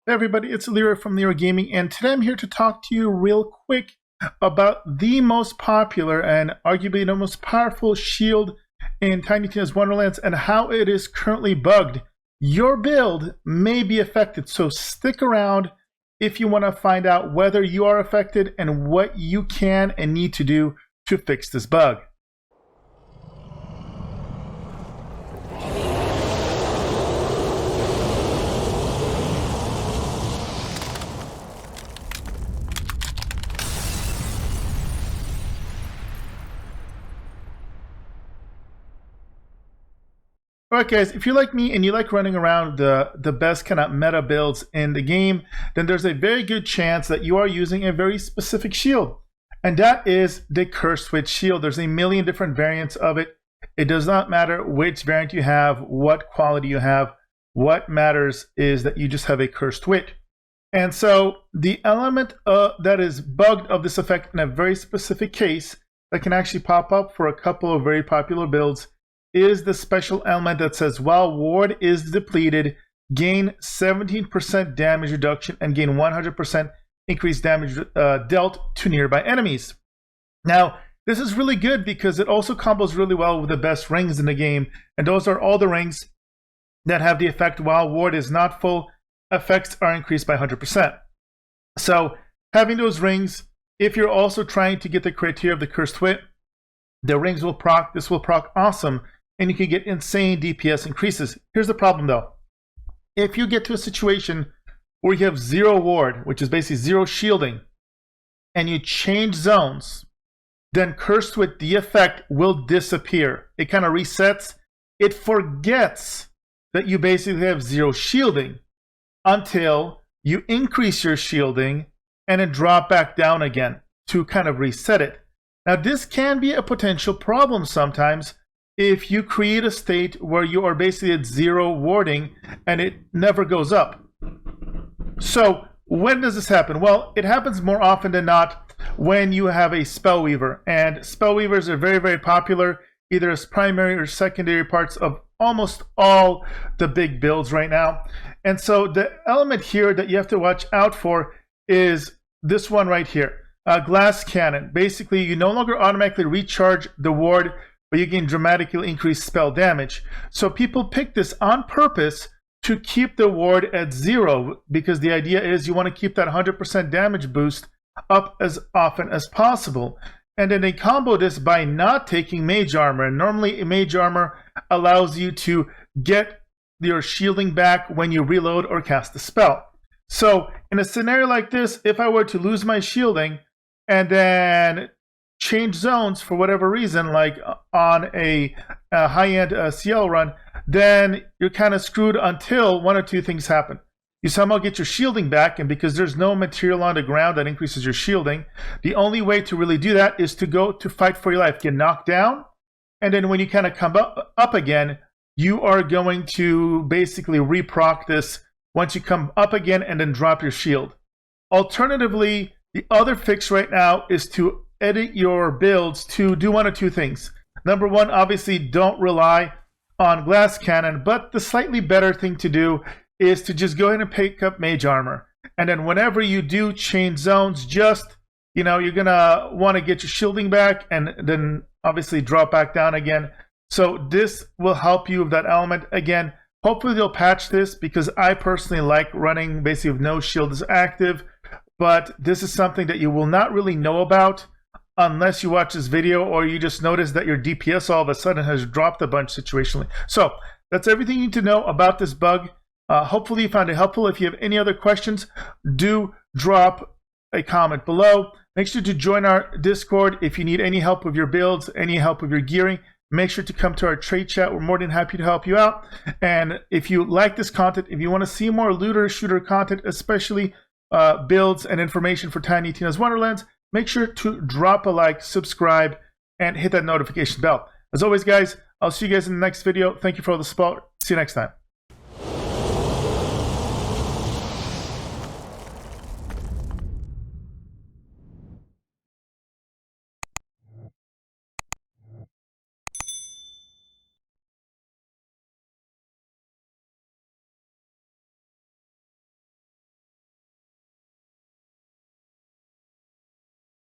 Hey everybody, it's Leroy from Leroy Gaming, and today I'm here to talk to you real quick about the most popular and arguably the most powerful shield in Tiny Tina's Wonderlands and how it is currently bugged. Your build may be affected, so stick around if you want to find out whether you are affected and what you can and need to do to fix this bug. Alright guys, if you're like me and you like running around the best kind of meta builds in the game, then there's a very good chance that you are using a very specific shield. And that is the Cursed Switch shield. There's a million different variants of it. It does not matter which variant you have, what quality you have. What matters is that you just have a Cursed Wit. And so the element that is bugged of this effect in a very specific case that can actually pop up for a couple of very popular builds is the special element that says while ward is depleted, gain 17% damage reduction and gain 100% increased damage dealt to nearby enemies. Now, this is really good because it also combos really well with the best rings in the game, and those are all the rings that have the effect while ward is not full, effects are increased by 100%. So having those rings, if you're also trying to get the criteria of the Cursed Wit, the rings will proc, this will proc awesome, and you can get insane DPS increases. Here's the problem though. If you get to a situation where you have 0 ward, which is basically 0 shielding, and you change zones, then Cursed Wit, the effect will disappear. It kind of resets. It forgets that you basically have 0 shielding until you increase your shielding and then drop back down again to kind of reset it. Now this can be a potential problem sometimes if you create a state where you are basically at 0 warding and it never goes up. So when does this happen? Well, it happens more often than not when you have a Spellweaver, and Spellweavers are very, very popular either as primary or secondary parts of almost all the big builds right now. And so the element here that you have to watch out for is this one right here. Glass Cannon. Basically, you no longer automatically recharge the ward, but you gain dramatically increased spell damage. So people pick this on purpose to keep the ward at 0, because the idea is you want to keep that 100% damage boost up as often as possible. And then they combo this by not taking Mage Armor. And normally Mage Armor allows you to get your shielding back when you reload or cast a spell. So in a scenario like this, if I were to lose my shielding and then change zones for whatever reason, like on a high-end CL run, then you're kind of screwed until one or two things happen. You somehow get your shielding back, and because there's no material on the ground that increases your shielding, the only way to really do that is to go to fight for your life, get knocked down, and then when you kind of come up again, you are going to basically reproc this once you come up again and then drop your shield. Alternatively, the other fix right now is to edit your builds to do one or two things. Number one, obviously don't rely on Glass Cannon, but the slightly better thing to do is to just go ahead and pick up Mage Armor. And then whenever you do change zones, just, you know, you're gonna want to get your shielding back and then obviously drop back down again. So this will help you with that element. Again, hopefully they'll patch this, because I personally like running basically with no shield is active, but this is something that you will not really know about unless you watch this video or you just notice that your DPS all of a sudden has dropped a bunch situationally. So that's everything you need to know about this bug. Hopefully you found it helpful. If you have any other questions, do drop a comment below. Make sure to join our Discord if you need any help with your builds, any help with your gearing. Make sure to come to our trade chat. We're more than happy to help you out. And if you like this content, if you want to see more looter shooter content, especially builds and information for Tiny Tina's Wonderlands, make sure to drop a like, subscribe, and hit that notification bell. As always, guys, I'll see you guys in the next video. Thank you for all the support. See you next time.